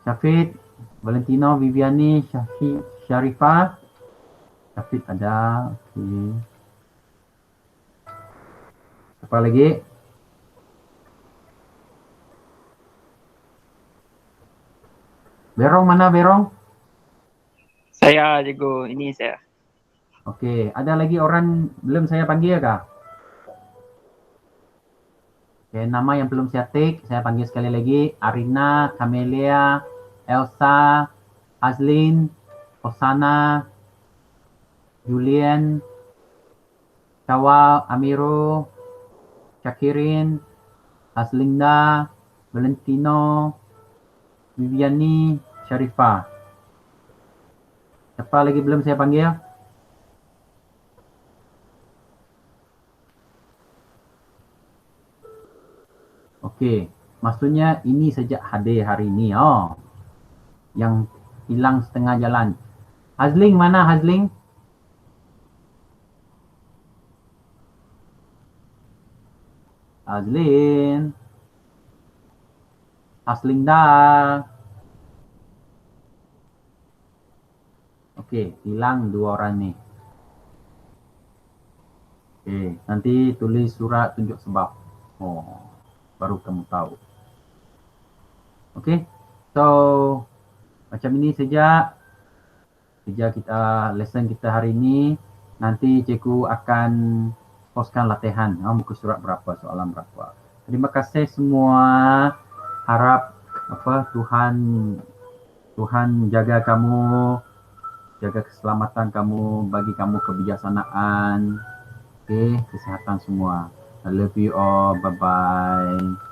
Syafid, Valentino, Viviani, Syarifah. Syafid ada. Okey. Apa lagi? Berong mana Berong? Saya cikgu, ini saya. Okey, ada lagi orang belum saya panggil kah? Okey, nama yang belum saya take, saya panggil sekali lagi. Arina, Camelia, Elsa, Azlin, Osana, Julian, Syawal, Amiro, Syakirin, Haslinda, Valentino, Viviani, Syarifah. Siapa lagi belum saya panggil? Okey, maksudnya ini sejak hadir hari ini. Yang hilang setengah jalan. Hazling mana Hazling? Hazlin. Haslinda. Okey, hilang dua orang ni. Okey, nanti tulis surat tunjuk sebab. Baru kamu tahu. Okey. So, macam ini saja kita lesson kita hari ini. Nanti cikgu akan postkan latihan. Muka surat berapa, soalan berapa. Terima kasih semua. Harap Tuhan jaga kamu, jaga keselamatan kamu, bagi kamu kebijaksanaan. Okey, kesihatan semua. I love you all. Bye bye.